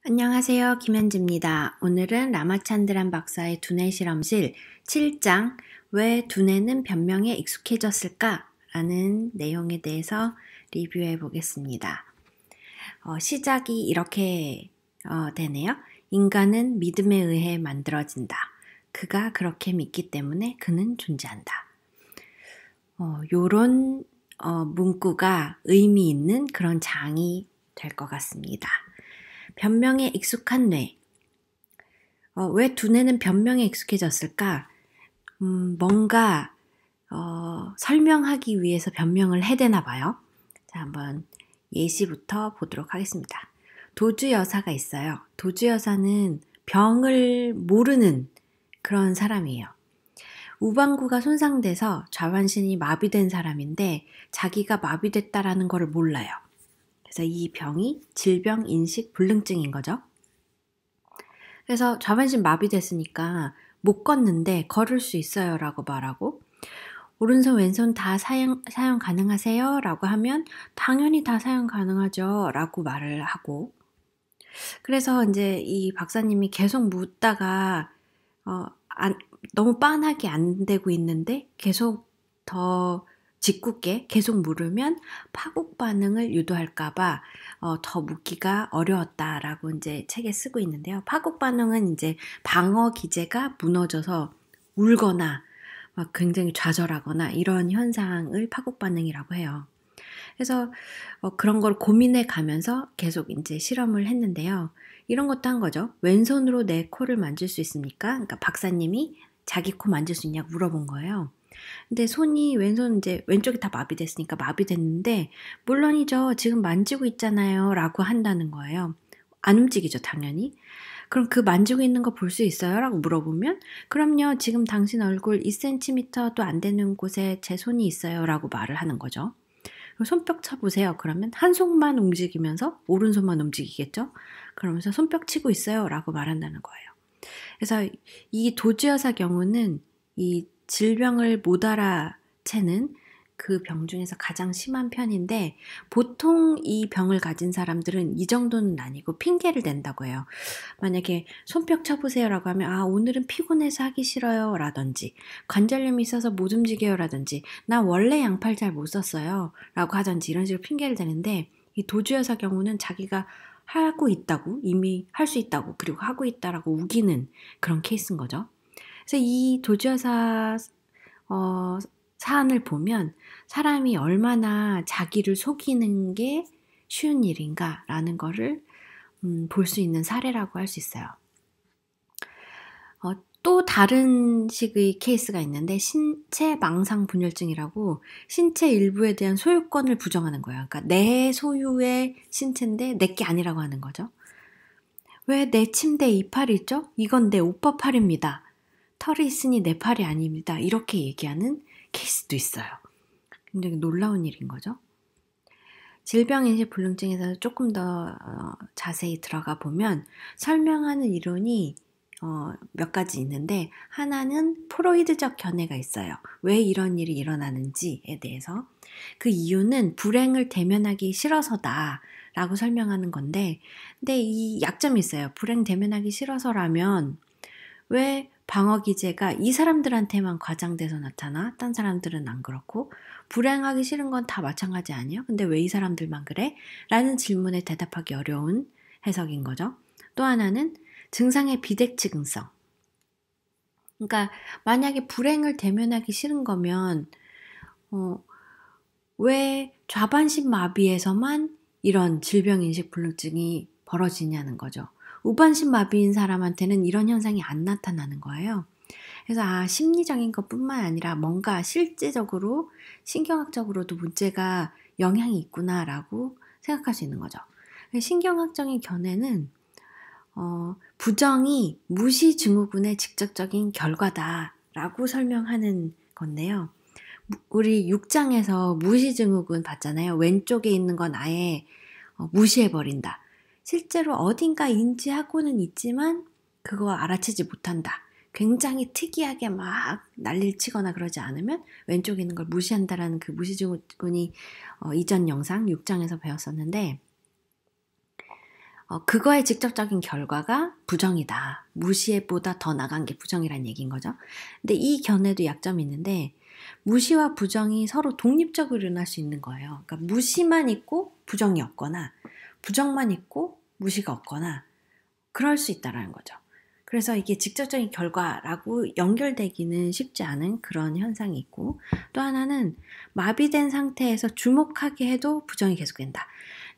안녕하세요. 김현지입니다. 오늘은 라마찬드란 박사의 두뇌 실험실 7장 왜 두뇌는 변명에 익숙해졌을까? 라는 내용에 대해서 리뷰해 보겠습니다. 시작이 이렇게 되네요. 인간은 믿음에 의해 만들어진다. 그가 그렇게 믿기 때문에 그는 존재한다. 요런 문구가 의미 있는 그런 장이 될 것 같습니다. 변명에 익숙한 뇌. 왜 두뇌는 변명에 익숙해졌을까? 뭔가 설명하기 위해서 변명을 해대나 봐요. 자, 한번 예시부터 보도록 하겠습니다. 도주 여사가 있어요. 도주 여사는 병을 모르는 그런 사람이에요. 우방구가 손상돼서 좌반신이 마비된 사람인데 자기가 마비됐다라는 것을 몰라요. 그래서 이 병이 질병인식 불능증인 거죠. 그래서 좌반신 마비됐으니까 못 걷는데 걸을 수 있어요 라고 말하고 오른손 왼손 다 사용 가능하세요? 라고 하면 당연히 다 사용 가능하죠 라고 말을 하고 그래서 이제 이 박사님이 계속 묻다가 너무 빤하게 안 되고 있는데 계속 더 짓궂게 계속 물으면 파국 반응을 유도할까봐 더 묻기가 어려웠다라고 이제 책에 쓰고 있는데요. 파국 반응은 이제 방어 기제가 무너져서 울거나 막 굉장히 좌절하거나 이런 현상을 파국 반응이라고 해요. 그래서 그런 걸 고민해 가면서 계속 이제 실험을 했는데요. 이런 것도 한 거죠. 왼손으로 내 코를 만질 수 있습니까? 그러니까 박사님이 자기 코 만질 수 있냐고 물어본 거예요. 근데 왼손 이제 왼쪽이 다 마비됐으니까 마비됐는데 물론이죠. 지금 만지고 있잖아요. 라고 한다는 거예요. 안 움직이죠, 당연히. 그럼 그 만지고 있는 거 볼 수 있어요? 라고 물어보면 그럼요. 지금 당신 얼굴 2cm도 안 되는 곳에 제 손이 있어요. 라고 말을 하는 거죠. 손뼉 쳐보세요. 그러면 한 손만 움직이면서 오른손만 움직이겠죠? 그러면서 손뼉 치고 있어요. 라고 말한다는 거예요. 그래서 이 도주여사 경우는 이 질병을 못 알아채는 그 병 중에서 가장 심한 편인데 보통 이 병을 가진 사람들은 이 정도는 아니고 핑계를 댄다고 해요. 만약에 손뼉 쳐보세요 라고 하면 오늘은 피곤해서 하기 싫어요 라든지 관절염이 있어서 못 움직여요 라든지 나 원래 양팔 잘 못 썼어요 라고 하든지 이런 식으로 핑계를 대는데 이 도주여사 경우는 자기가 하고 있다고 이미 할 수 있다고 그리고 하고 있다라고 우기는 그런 케이스인 거죠. 그래서 이 도주여사 사안을 보면 사람이 얼마나 자기를 속이는 게 쉬운 일인가라는 거를 볼 수 있는 사례라고 할 수 있어요. 또 다른 식의 케이스가 있는데 신체 망상 분열증이라고 신체 일부에 대한 소유권을 부정하는 거예요. 그러니까 내 소유의 신체인데 내 게 아니라고 하는 거죠. 왜 내 침대에 이 팔이 있죠? 이건 내 오빠 팔입니다. 털이 있으니 내 팔이 아닙니다. 이렇게 얘기하는 케이스도 있어요. 굉장히 놀라운 일인 거죠. 질병인식 불능증에서 조금 더 자세히 들어가 보면 설명하는 이론이 몇 가지 있는데 하나는 프로이드적 견해가 있어요. 왜 이런 일이 일어나는지에 대해서 그 이유는 불행을 대면하기 싫어서다 라고 설명하는 건데 근데 이 약점이 있어요. 불행 대면하기 싫어서라면 왜 방어 기제가 이 사람들한테만 과장돼서 나타나? 딴 사람들은 안 그렇고 불행하기 싫은 건 다 마찬가지 아니에요? 근데 왜 이 사람들만 그래? 라는 질문에 대답하기 어려운 해석인 거죠. 또 하나는 증상의 비대칭성. 그러니까 만약에 불행을 대면하기 싫은 거면 왜 좌반신 마비에서만 이런 질병인식 불능증이 벌어지냐는 거죠. 우반신 마비인 사람한테는 이런 현상이 안 나타나는 거예요. 그래서 심리적인 것뿐만 아니라 뭔가 실제적으로 신경학적으로도 문제가 영향이 있구나라고 생각할 수 있는 거죠. 신경학적인 견해는 부정이 무시증후군의 직접적인 결과다라고 설명하는 건데요. 우리 6장에서 무시증후군 봤잖아요. 왼쪽에 있는 건 아예 무시해버린다. 실제로 어딘가 인지하고는 있지만 그거 알아채지 못한다. 굉장히 특이하게 막 난리를 치거나 그러지 않으면 왼쪽에 있는 걸 무시한다라는 그 무시증후군이 이전 영상 6장에서 배웠었는데 그거의 직접적인 결과가 부정이다. 무시보다 더 나간 게 부정이란 얘기인 거죠. 근데 이 견해도 약점이 있는데 무시와 부정이 서로 독립적으로 일어날 수 있는 거예요. 그러니까 무시만 있고 부정이 없거나 부정만 있고 무시가 없거나 그럴 수 있다라는 거죠. 그래서 이게 직접적인 결과라고 연결되기는 쉽지 않은 그런 현상이 있고 또 하나는 마비된 상태에서 주목하게 해도 부정이 계속된다.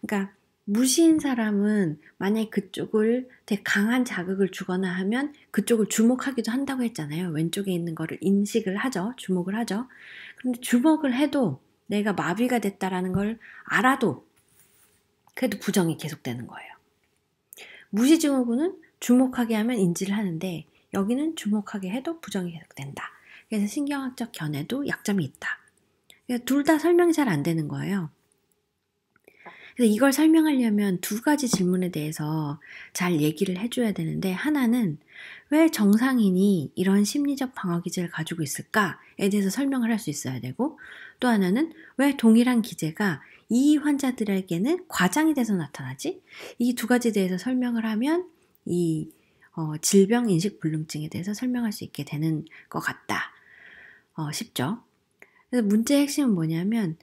그러니까 무시인 사람은 만약에 그쪽을 되게 강한 자극을 주거나 하면 그쪽을 주목하기도 한다고 했잖아요. 왼쪽에 있는 거를 인식을 하죠. 주목을 하죠. 그런데 주목을 해도 내가 마비가 됐다라는 걸 알아도 그래도 부정이 계속되는 거예요. 무시증후군은 주목하게 하면 인지를 하는데 여기는 주목하게 해도 부정이 계속된다. 그래서 신경학적 견해도 약점이 있다. 둘 다 설명이 잘 안 되는 거예요. 그래서 이걸 설명하려면 두 가지 질문에 대해서 잘 얘기를 해줘야 되는데 하나는 왜 정상인이 이런 심리적 방어 기제를 가지고 있을까에 대해서 설명을 할 수 있어야 되고 또 하나는 왜 동일한 기제가 이 환자들에게는 과장이 돼서 나타나지? 이 두 가지에 대해서 설명을 하면 이 질병 인식 불능증에 대해서 설명할 수 있게 되는 것 같다 싶죠. 그래서 문제의 핵심은 뭐냐면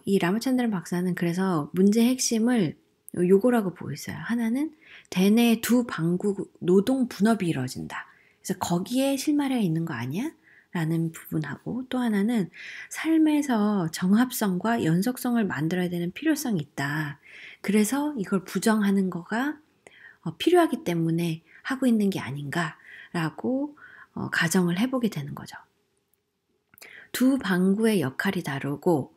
이 라마찬드란 박사는 그래서 문제의 핵심을 요거라고 보고 있어요. 하나는 대뇌 두 방구 노동 분업이 이루어진다. 그래서 거기에 실마리가 있는 거 아니야? 라는 부분하고 또 하나는 삶에서 정합성과 연속성을 만들어야 되는 필요성이 있다. 그래서 이걸 부정하는 거가 필요하기 때문에 하고 있는 게 아닌가라고 가정을 해보게 되는 거죠. 두 방구의 역할이 다르고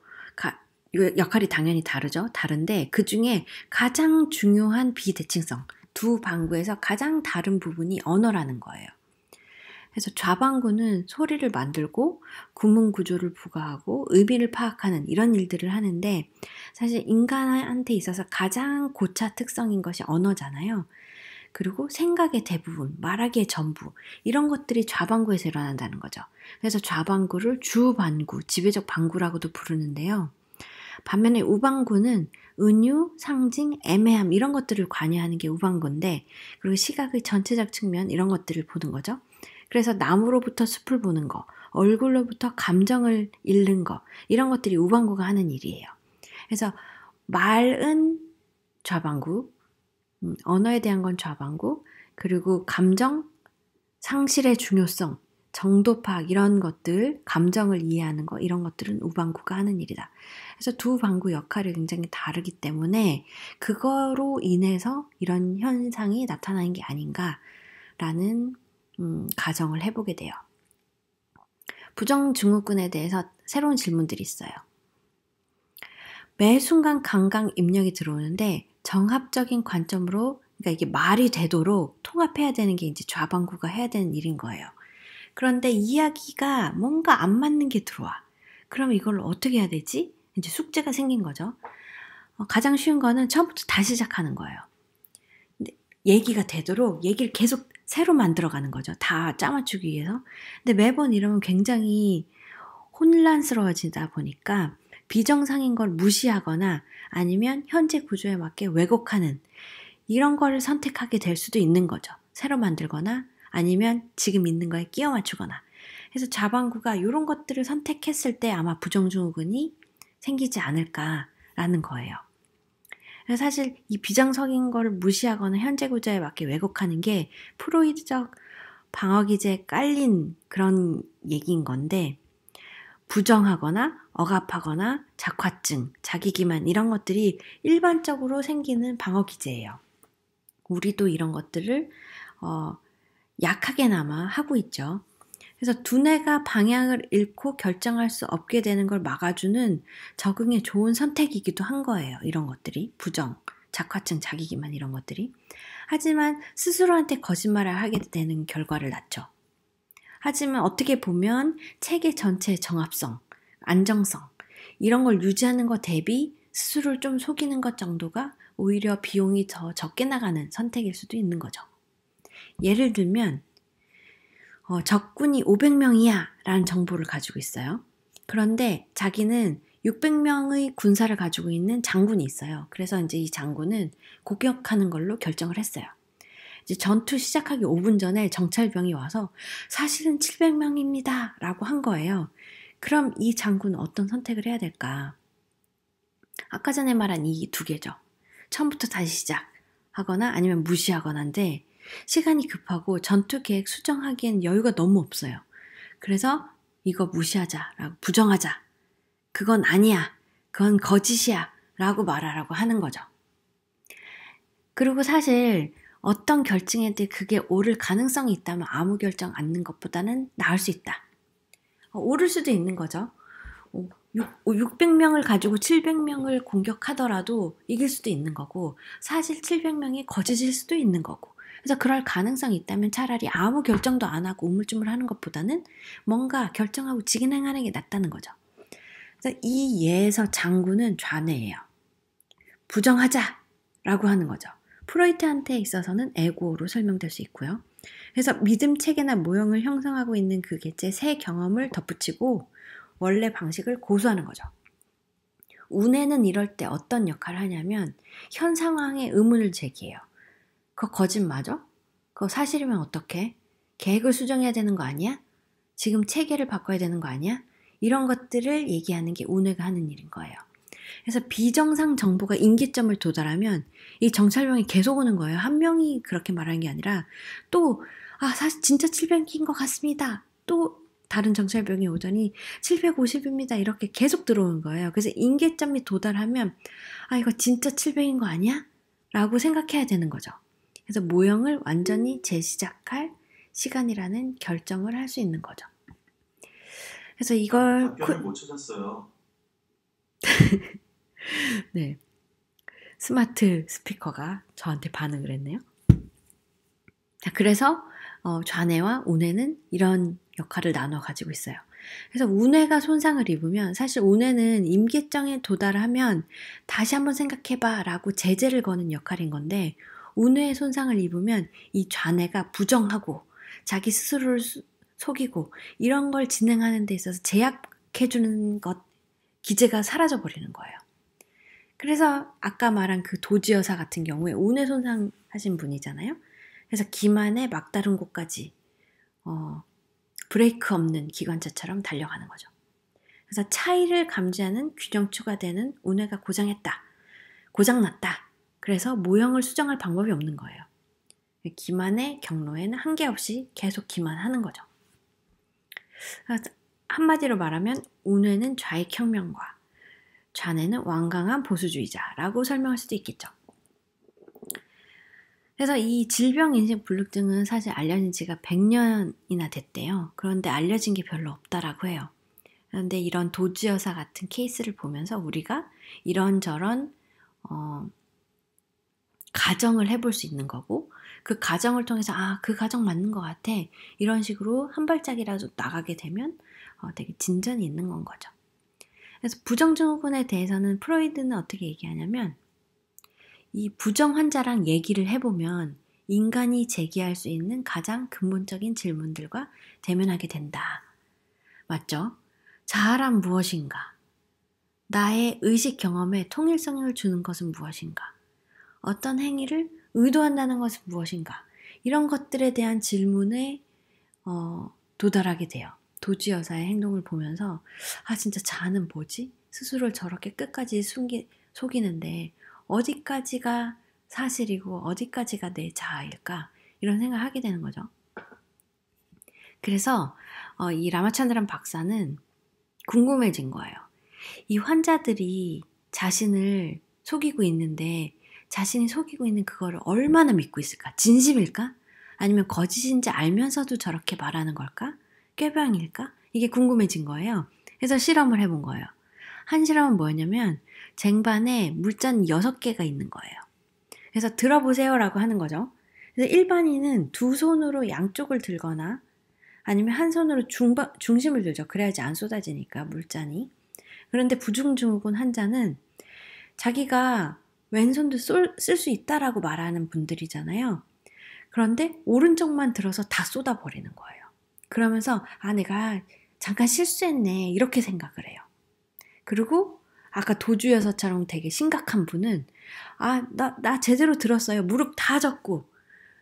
역할이 당연히 다르죠. 다른데 그 중에 가장 중요한 비대칭성, 두 방구에서 가장 다른 부분이 언어라는 거예요. 그래서 좌방구는 소리를 만들고 구문 구조를 부과하고 의미를 파악하는 이런 일들을 하는데 사실 인간한테 있어서 가장 고차 특성인 것이 언어잖아요. 그리고 생각의 대부분, 말하기의 전부 이런 것들이 좌방구에서 일어난다는 거죠. 그래서 좌방구를 주반구, 지배적 방구라고도 부르는데요. 반면에 우방구는 은유, 상징, 애매함 이런 것들을 관여하는 게 우방구인데 그리고 시각의 전체적 측면 이런 것들을 보는 거죠. 그래서 나무로부터 숲을 보는 거, 얼굴로부터 감정을 읽는 거 이런 것들이 우방구가 하는 일이에요. 그래서 말은 좌방구, 언어에 대한 건 좌방구, 그리고 감정, 상실의 중요성, 정도 파악 이런 것들, 감정을 이해하는 거 이런 것들은 우방구가 하는 일이다. 그래서 두 방구 역할이 굉장히 다르기 때문에 그거로 인해서 이런 현상이 나타나는 게 아닌가라는 가정을 해보게 돼요. 부정증후군에 대해서 새로운 질문들이 있어요. 매 순간 감각 입력이 들어오는데 정합적인 관점으로 그러니까 이게 말이 되도록 통합해야 되는 게 이제 좌방구가 해야 되는 일인 거예요. 그런데 이야기가 뭔가 안 맞는 게 들어와. 그럼 이걸 어떻게 해야 되지? 이제 숙제가 생긴 거죠. 가장 쉬운 거는 처음부터 다시 시작하는 거예요. 근데 얘기가 되도록 얘기를 계속 새로 만들어가는 거죠. 다 짜맞추기 위해서. 근데 매번 이러면 굉장히 혼란스러워지다 보니까 비정상인 걸 무시하거나 아니면 현재 구조에 맞게 왜곡하는 이런 거를 선택하게 될 수도 있는 거죠. 새로 만들거나 아니면 지금 있는 거에 끼워 맞추거나. 그래서 좌방구가 이런 것들을 선택했을 때 아마 부정증후군이 생기지 않을까라는 거예요. 그래서 사실 이 비정상인 거를 무시하거나 현재 구조에 맞게 왜곡하는 게 프로이드적 방어기제에 깔린 그런 얘기인 건데 부정하거나 억압하거나 작화증, 자기기만 이런 것들이 일반적으로 생기는 방어기제예요. 우리도 이런 것들을 약하게나마 하고 있죠. 그래서 두뇌가 방향을 잃고 결정할 수 없게 되는 걸 막아주는 적응에 좋은 선택이기도 한 거예요. 이런 것들이 부정, 작화증, 자기기만 이런 것들이. 하지만 스스로한테 거짓말을 하게 되는 결과를 낳죠. 하지만 어떻게 보면 체계 전체의 정합성, 안정성 이런 걸 유지하는 것 대비 스스로를 좀 속이는 것 정도가 오히려 비용이 더 적게 나가는 선택일 수도 있는 거죠. 예를 들면 적군이 500명이야 라는 정보를 가지고 있어요. 그런데 자기는 600명의 군사를 가지고 있는 장군이 있어요. 그래서 이제 이 장군은 공격하는 걸로 결정을 했어요. 이제 전투 시작하기 5분 전에 정찰병이 와서 사실은 700명입니다 라고 한 거예요. 그럼 이 장군은 어떤 선택을 해야 될까? 아까 전에 말한 이 두 개죠. 처음부터 다시 시작하거나 아니면 무시하거나인데 시간이 급하고 전투 계획 수정하기엔 여유가 너무 없어요. 그래서 이거 무시하자라고 부정하자. 그건 아니야. 그건 거짓이야. 라고 말하라고 하는 거죠. 그리고 사실 어떤 결정에 대해 그게 옳을 가능성이 있다면 아무 결정 않는 것보다는 나을 수 있다. 옳을 수도 있는 거죠. 600명을 가지고 700명을 공격하더라도 이길 수도 있는 거고 사실 700명이 거짓일 수도 있는 거고 그래서 그럴 가능성이 있다면 차라리 아무 결정도 안 하고 우물쭈물하는 것보다는 뭔가 결정하고 진행하는 게 낫다는 거죠. 그래서 이 예에서 장군은 좌뇌예요. 부정하자라고 하는 거죠. 프로이트한테 있어서는 에고로 설명될 수 있고요. 그래서 믿음 체계나 모형을 형성하고 있는 그 개체의 새 경험을 덧붙이고 원래 방식을 고수하는 거죠. 운해는 이럴 때 어떤 역할을 하냐면 현 상황에 의문을 제기해요. 그거 거짓 맞아? 그거 사실이면 어떡해? 계획을 수정해야 되는 거 아니야? 지금 체계를 바꿔야 되는 거 아니야? 이런 것들을 얘기하는 게 운해가 하는 일인 거예요. 그래서 비정상 정보가 임계점을 도달하면 이 정찰병이 계속 오는 거예요. 한 명이 그렇게 말하는 게 아니라 또 사실 진짜 700인 것 같습니다. 또 다른 정찰병이 오더니 750입니다. 이렇게 계속 들어오는 거예요. 그래서 임계점이 도달하면 이거 진짜 700인 거 아니야? 라고 생각해야 되는 거죠. 그래서 모형을 완전히 재시작할 시간이라는 결정을 할 수 있는 거죠. 그래서 이걸 답변을 못 찾았어요. 네, 스마트 스피커가 저한테 반응을 했네요. 자, 그래서 좌뇌와 우뇌는 이런 역할을 나눠 가지고 있어요. 그래서 우뇌가 손상을 입으면 사실 우뇌는 임계점에 도달하면 다시 한번 생각해봐 라고 제재를 거는 역할인 건데 우뇌의 손상을 입으면 이 좌뇌가 부정하고 자기 스스로를 속이고 이런 걸 진행하는 데 있어서 제약해주는 것 기제가 사라져버리는 거예요. 그래서 아까 말한 그 도지 여사 같은 경우에 우뇌 손상하신 분이잖아요. 그래서 기만의 막다른 곳까지 브레이크 없는 기관차처럼 달려가는 거죠. 그래서 차이를 감지하는 규정추가 되는 우뇌가 고장났다. 그래서 모형을 수정할 방법이 없는 거예요. 기만의 경로에는 한계 없이 계속 기만하는 거죠. 한마디로 말하면 우뇌는 좌익혁명과 좌뇌는 완강한 보수주의자라고 설명할 수도 있겠죠. 그래서 이 질병인식불능증은 사실 알려진 지가 100년이나 됐대요. 그런데 알려진 게 별로 없다라고 해요. 그런데 이런 도지 여사 같은 케이스를 보면서 우리가 이런저런 가정을 해볼 수 있는 거고 그 가정을 통해서 그 가정 맞는 것 같아. 이런 식으로 한 발짝이라도 나가게 되면 되게 진전이 있는 건 거죠. 그래서 부정증후군에 대해서는 프로이드는 어떻게 얘기하냐면 이 부정 환자랑 얘기를 해보면 인간이 제기할 수 있는 가장 근본적인 질문들과 대면하게 된다. 맞죠? 자아란 무엇인가? 나의 의식 경험에 통일성을 주는 것은 무엇인가? 어떤 행위를 의도한다는 것은 무엇인가? 이런 것들에 대한 질문에 도달하게 돼요. 도지 여사의 행동을 보면서 진짜 자아는 뭐지? 스스로를 저렇게 끝까지 속이는데 어디까지가 사실이고 어디까지가 내 자아일까? 이런 생각을 하게 되는 거죠. 그래서 이 라마찬드란 박사는 궁금해진 거예요. 이 환자들이 자신을 속이고 있는데 자신이 속이고 있는 그거를 얼마나 믿고 있을까? 진심일까? 아니면 거짓인지 알면서도 저렇게 말하는 걸까? 꾀병일까? 이게 궁금해진 거예요. 그래서 실험을 해본 거예요. 한 실험은 뭐였냐면 쟁반에 물잔 6개가 있는 거예요. 그래서 들어보세요라고 하는 거죠. 그래서 일반인은 두 손으로 양쪽을 들거나 아니면 한 손으로 중심을 들죠. 그래야지 안 쏟아지니까 물잔이. 그런데 부중증후군 환자는 자기가 왼손도 쓸 수 있다라고 말하는 분들이잖아요. 그런데 오른쪽만 들어서 다 쏟아버리는 거예요. 그러면서 내가 잠깐 실수했네 이렇게 생각을 해요. 그리고 아까 도주여서처럼 되게 심각한 분은 나 제대로 들었어요. 무릎 다 젓고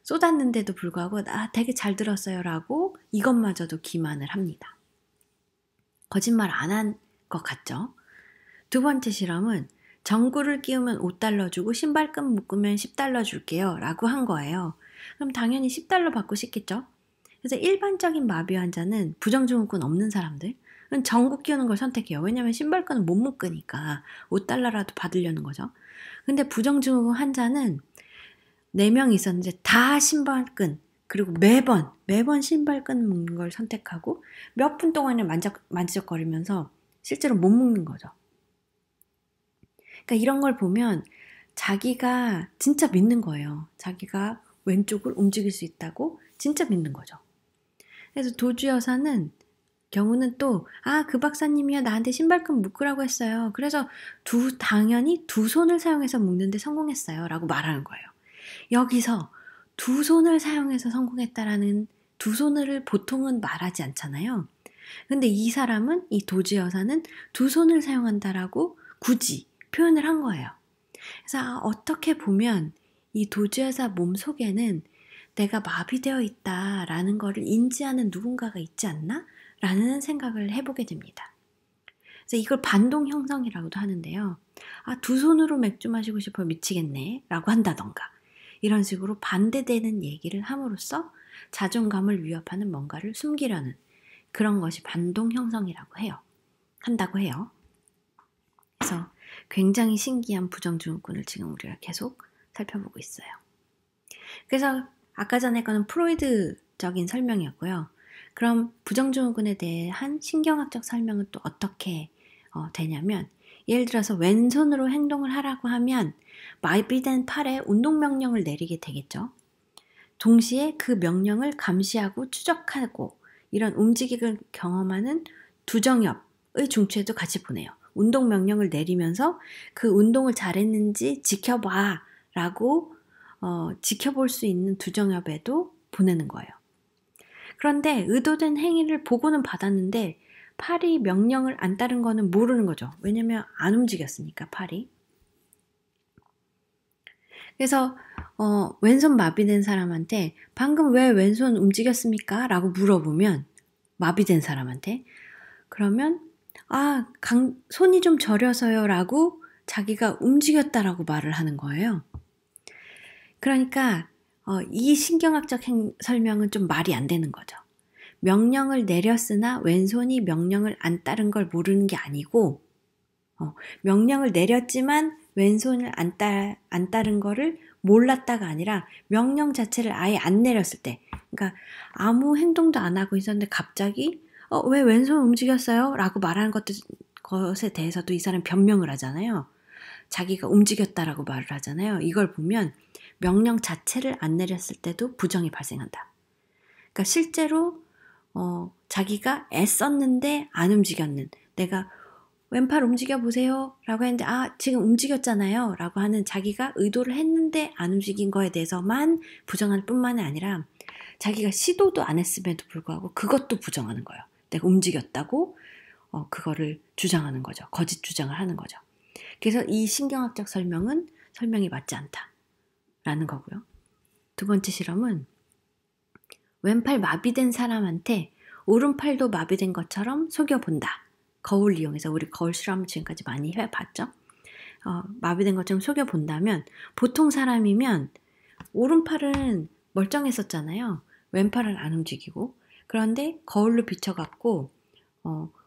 쏟았는데도 불구하고 나 되게 잘 들었어요 라고 이것마저도 기만을 합니다. 거짓말 안 한 것 같죠? 두 번째 실험은 전구를 끼우면 $5 주고 신발끈 묶으면 $10 줄게요 라고 한 거예요. 그럼 당연히 $10 받고 싶겠죠? 그래서 일반적인 마비 환자는 부정증후군 없는 사람들은 전구 끼우는 걸 선택해요. 왜냐면 신발끈은 못 묶으니까 $5라도 받으려는 거죠. 근데 부정증후군 환자는 4명 있었는데 다 신발끈, 그리고 매번 신발끈 묶는 걸 선택하고 몇 분 동안에 만지작거리면서 실제로 못 묶는 거죠. 그러니까 이런 걸 보면 자기가 진짜 믿는 거예요. 자기가 왼쪽을 움직일 수 있다고 진짜 믿는 거죠. 그래서 도주 여사는 경우는 또 그 박사님이요 나한테 신발끈 묶으라고 했어요. 그래서 당연히 두 손을 사용해서 묶는데 성공했어요 라고 말하는 거예요. 여기서 두 손을 사용해서 성공했다라는 두 손을 보통은 말하지 않잖아요. 근데 이 사람은, 이 도주 여사는 두 손을 사용한다라고 굳이 표현을 한 거예요. 그래서 어떻게 보면 이 도주 여사 몸 속에는 내가 마비되어 있다라는 거를 인지하는 누군가가 있지 않나? 라는 생각을 해보게 됩니다. 그래서 이걸 반동 형성이라고도 하는데요. 두 손으로 맥주 마시고 싶어 미치겠네 라고 한다던가 이런 식으로 반대되는 얘기를 함으로써 자존감을 위협하는 뭔가를 숨기려는 그런 것이 반동 형성이라고 한다고 해요. 그래서 굉장히 신기한 부정증후군을 지금 우리가 계속 살펴보고 있어요. 그래서 아까 전에 거는 프로이드적인 설명이었고요. 그럼 부정증후군에 대한 신경학적 설명은 또 어떻게 되냐면 예를 들어서 왼손으로 행동을 하라고 하면 마비된 팔에 운동 명령을 내리게 되겠죠. 동시에 그 명령을 감시하고 추적하고 이런 움직임을 경험하는 두정엽의 중추에도 같이 보내요. 운동 명령을 내리면서 그 운동을 잘했는지 지켜봐 라고 지켜볼 수 있는 두정엽에도 보내는 거예요. 그런데 의도된 행위를 보고는 받았는데 팔이 명령을 안 따른 거는 모르는 거죠. 왜냐면 안 움직였으니까 팔이. 그래서 왼손 마비된 사람한테 방금 왜 왼손 움직였습니까? 라고 물어보면 마비된 사람한테 그러면 손이 좀 저려서요 라고 자기가 움직였다라고 말을 하는 거예요. 그러니까 이 신경학적 설명은 좀 말이 안 되는 거죠. 명령을 내렸으나 왼손이 명령을 안 따른 걸 모르는 게 아니고 명령을 내렸지만 왼손을 안 따른 거를 몰랐다가 아니라 명령 자체를 아예 안 내렸을 때 그러니까 아무 행동도 안 하고 있었는데 갑자기 왜 왼손 움직였어요? 라고 말하는 것에 대해서도 이 사람 변명을 하잖아요. 자기가 움직였다라고 말을 하잖아요. 이걸 보면 명령 자체를 안 내렸을 때도 부정이 발생한다. 그러니까 실제로 자기가 애썼는데 안 움직였는 내가 왼팔 움직여보세요 라고 했는데 지금 움직였잖아요 라고 하는 자기가 의도를 했는데 안 움직인 거에 대해서만 부정할 뿐만이 아니라 자기가 시도도 안 했음에도 불구하고 그것도 부정하는 거예요. 내가 움직였다고 그거를 주장하는 거죠. 거짓 주장을 하는 거죠. 그래서 이 신경학적 설명이 맞지 않다라는 거고요. 두 번째 실험은 왼팔 마비된 사람한테 오른팔도 마비된 것처럼 속여본다. 거울 이용해서 우리 거울 실험 지금까지 많이 해봤죠. 마비된 것처럼 속여본다면 보통 사람이면 오른팔은 멀쩡했었잖아요. 왼팔은 안 움직이고 그런데 거울로 비춰갖고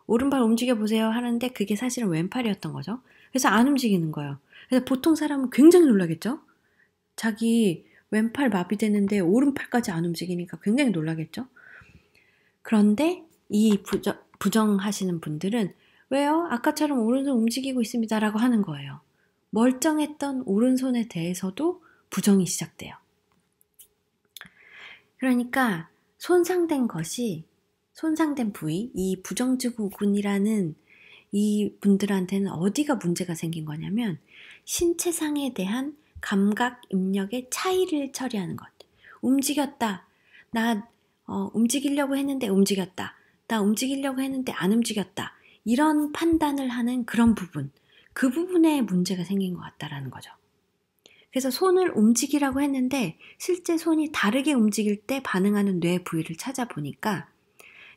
오른팔 움직여보세요 하는데 그게 사실은 왼팔이었던 거죠. 그래서 안 움직이는 거예요. 그래서 보통 사람은 굉장히 놀라겠죠. 자기 왼팔 마비되는데 오른팔까지 안 움직이니까 굉장히 놀라겠죠. 그런데 이 부정하시는 분들은 왜요? 아까처럼 오른손 움직이고 있습니다 라고 하는 거예요. 멀쩡했던 오른손에 대해서도 부정이 시작돼요. 그러니까 손상된 부위, 이 부정증후군이라는 이 분들한테는 어디가 문제가 생긴 거냐면 신체상에 대한 감각 입력의 차이를 처리하는 것. 움직였다. 나 움직이려고 했는데 움직였다. 나 움직이려고 했는데 안 움직였다. 이런 판단을 하는 그런 부분. 그 부분에 문제가 생긴 것 같다라는 거죠. 그래서 손을 움직이라고 했는데 실제 손이 다르게 움직일 때 반응하는 뇌 부위를 찾아보니까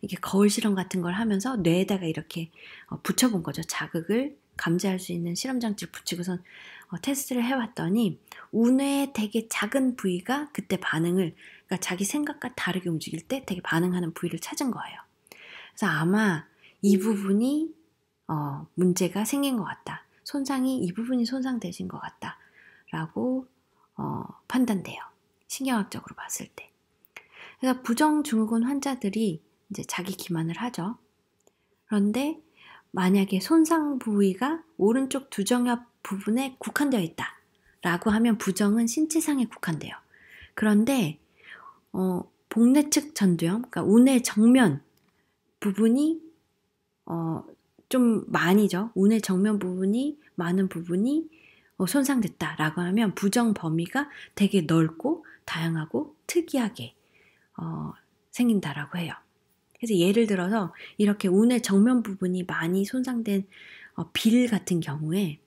이게 거울 실험 같은 걸 하면서 뇌에다가 이렇게 붙여본 거죠. 자극을 감지할 수 있는 실험 장치를 붙이고선 테스트를 해봤더니 우뇌의 되게 작은 부위가 그때 반응을, 그러니까 자기 생각과 다르게 움직일 때 되게 반응하는 부위를 찾은 거예요. 그래서 아마 이 부분이 문제가 생긴 것 같다. 손상이 이 부분이 손상되신 것 같다. 라고 판단돼요. 신경학적으로 봤을 때. 그래서 부정증후군 환자들이 이제 자기 기만을 하죠. 그런데 만약에 손상 부위가 오른쪽 두정엽 부분에 국한되어 있다 라고 하면 부정은 신체상에 국한돼요. 그런데 복내 측 전두엽, 그러니까 우뇌 정면 부분이 좀 많이죠. 우뇌 정면 부분이 많은 부분이 손상됐다라고 하면 부정 범위가 되게 넓고 다양하고 특이하게 생긴다라고 해요. 그래서 예를 들어서 이렇게 우뇌 정면 부분이 많이 손상된 빌 같은 경우에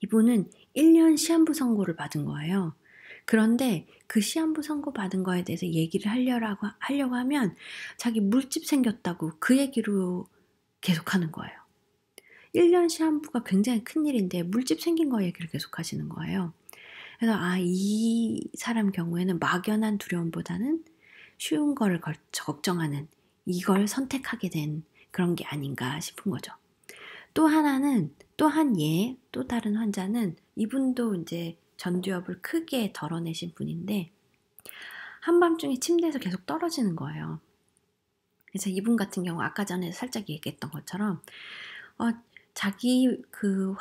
이분은 1년 시한부 선고를 받은 거예요. 그런데 그 시한부 선고 받은 거에 대해서 얘기를 하려고 하면 자기 물집 생겼다고 그 얘기로 계속하는 거예요. 1년 시한부가 굉장히 큰일인데 물집 생긴 거 얘기를 계속 하시는 거예요. 그래서 이 사람 경우에는 막연한 두려움보다는 쉬운 거를 걱정하는, 이걸 선택하게 된 그런 게 아닌가 싶은 거죠. 또 하나는, 또 다른 환자는 이분도 이제 전두엽을 크게 덜어내신 분인데 한밤중에 침대에서 계속 떨어지는 거예요. 그래서 이분 같은 경우 아까 전에 살짝 얘기했던 것처럼 자기 그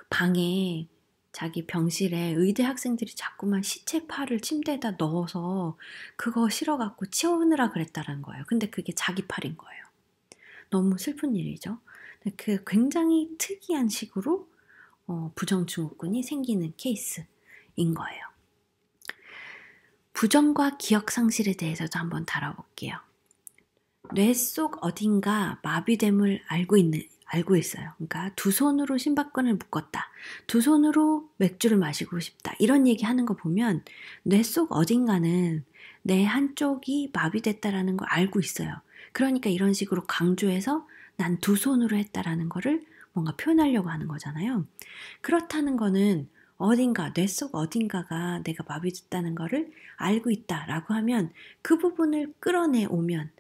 방에, 자기 병실에 의대 학생들이 자꾸만 시체 팔을 침대에다 넣어서 그거 실어갖고 치우느라 그랬다는 거예요. 근데 그게 자기 팔인 거예요. 너무 슬픈 일이죠. 그 굉장히 특이한 식으로 부정증후군이 생기는 케이스인 거예요. 부정과 기억 상실에 대해서도 한번 다뤄볼게요. 뇌 속 어딘가 마비됨을 알고 있어요. 그러니까 두 손으로 신발끈을 묶었다. 두 손으로 맥주를 마시고 싶다. 이런 얘기 하는 거 보면 뇌 속 어딘가는 내 한쪽이 마비됐다라는 걸 알고 있어요. 그러니까 이런 식으로 강조해서 난 두 손으로 했다라는 거를 뭔가 표현하려고 하는 거잖아요. 그렇다는 거는 뇌 속 어딘가가 내가 마비됐다는 거를 알고 있다라고 하면 그 부분을 끌어내 오면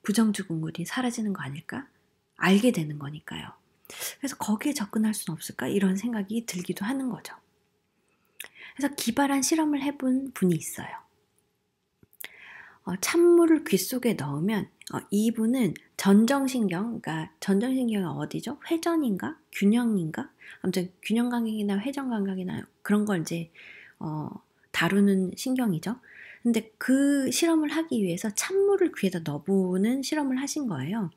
부정증후군이 사라지는 거 아닐까? 알게 되는 거니까요. 그래서 거기에 접근할 수는 없을까? 이런 생각이 들기도 하는 거죠. 그래서 기발한 실험을 해본 분이 있어요. 찬물을 귀 속에 넣으면 이분은 전정신경, 그러니까 전정신경이 어디죠? 회전인가? 균형인가? 아무튼 균형감각이나 회전감각이나 그런 걸 이제 다루는 신경이죠. 근데 그 실험을 하기 위해서 찬물을 귀에다 넣어보는 실험을 하신 거예요.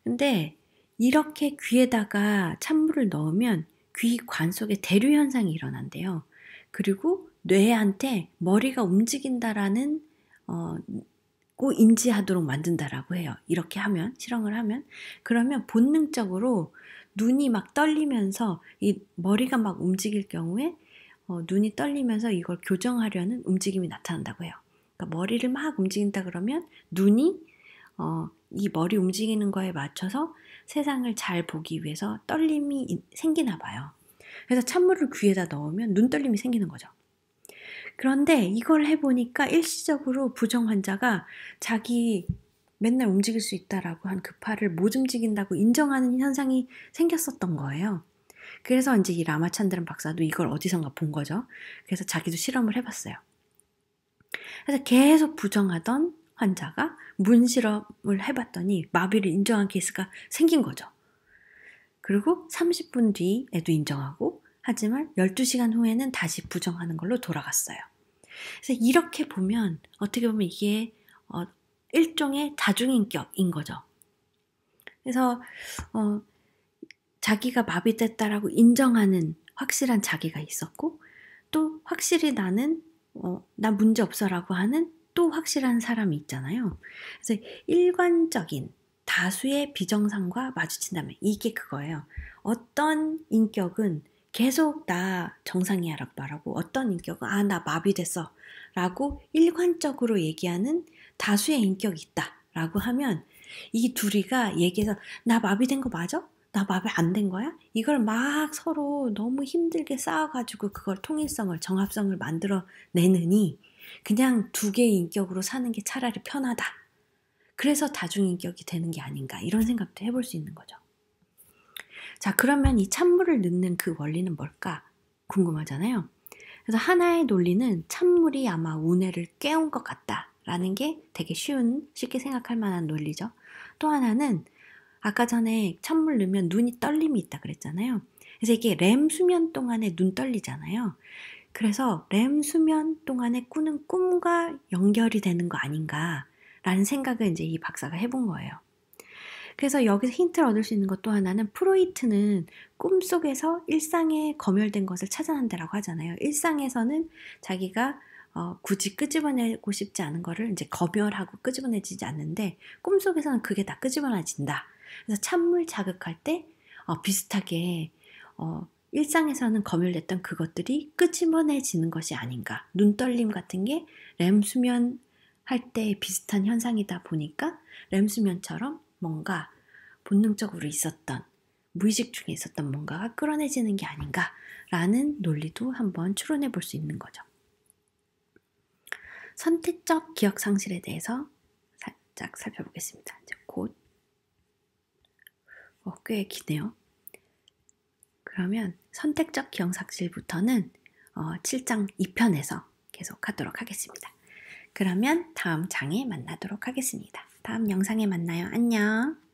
근데 이렇게 귀에다가 찬물을 넣으면 귀관 속에 대류 현상이 일어난대요. 그리고 뇌한테 머리가 움직인다라는 고 인지하도록 만든다라고 해요. 이렇게 하면, 실험을 하면. 그러면 본능적으로 눈이 막 떨리면서 이 머리가 막 움직일 경우에 눈이 떨리면서 이걸 교정하려는 움직임이 나타난다고 해요. 그러니까 머리를 막 움직인다 그러면 눈이 이 머리 움직이는 거에 맞춰서 세상을 잘 보기 위해서 떨림이 생기나 봐요. 그래서 찬물을 귀에다 넣으면 눈떨림이 생기는 거죠. 그런데 이걸 해보니까 일시적으로 부정 환자가 자기 맨날 움직일 수 있다라고 한 그 팔을 못 움직인다고 인정하는 현상이 생겼었던 거예요. 그래서 이제 이 라마찬드란 박사도 이걸 어디선가 본 거죠. 그래서 자기도 실험을 해봤어요. 그래서 계속 부정하던 환자가 문실험을 해봤더니 마비를 인정한 케이스가 생긴 거죠. 그리고 30분 뒤에도 인정하고, 하지만 12시간 후에는 다시 부정하는 걸로 돌아갔어요. 그래서 이렇게 보면 어떻게 보면 이게 일종의 다중인격인 거죠. 그래서 자기가 마비됐다라고 인정하는 확실한 자기가 있었고, 또 확실히 나는 나 문제 없어라고 하는 또 확실한 사람이 있잖아요. 그래서 일관적인 다수의 비정상과 마주친다면 이게 그거예요. 어떤 인격은 계속 나 정상이야 라고 말하고 어떤 인격은 나 마비됐어 라고 일관적으로 얘기하는 다수의 인격이 있다 라고 하면 이 둘이가 얘기해서 나 마비된 거 맞아? 나 마비 안 된 거야? 이걸 막 서로 너무 힘들게 싸워가지고 그걸 통일성을 정합성을 만들어내느니 그냥 두 개의 인격으로 사는 게 차라리 편하다. 그래서 다중인격이 되는 게 아닌가 이런 생각도 해볼 수 있는 거죠. 자, 그러면 이 찬물을 넣는 그 원리는 뭘까 궁금하잖아요. 그래서 하나의 논리는 찬물이 아마 우뇌를 깨운 것 같다라는 게 되게 쉽게 생각할 만한 논리죠. 또 하나는 아까 전에 찬물 넣으면 눈이 떨림이 있다 그랬잖아요. 그래서 이게 렘 수면 동안에 눈 떨리잖아요. 그래서 렘 수면 동안에 꾸는 꿈과 연결이 되는 거 아닌가라는 생각을 이제 이 박사가 해본 거예요. 그래서 여기서 힌트를 얻을 수 있는 것 또 하나는 프로이트는 꿈속에서 일상에 검열된 것을 찾아낸다라고 하잖아요. 일상에서는 자기가 굳이 끄집어내고 싶지 않은 거를 이제 검열하고 끄집어내지지 않는데 꿈속에서는 그게 다 끄집어내진다. 그래서 찬물 자극할 때 비슷하게 일상에서는 검열됐던 그것들이 끄집어내지는 것이 아닌가. 눈떨림 같은 게 렘 수면 할 때 비슷한 현상이다 보니까 렘 수면처럼 뭔가 본능적으로 있었던 무의식 중에 있었던 뭔가가 끌어내지는 게 아닌가라는 논리도 한번 추론해 볼 수 있는 거죠. 선택적 기억 상실에 대해서 살짝 살펴보겠습니다. 이제 곧 꽤 기네요. 그러면 선택적 기억 상실부터는 7장 2편에서 계속 하도록 하겠습니다. 그러면 다음 장에 만나도록 하겠습니다. 다음 영상에 만나요. 안녕.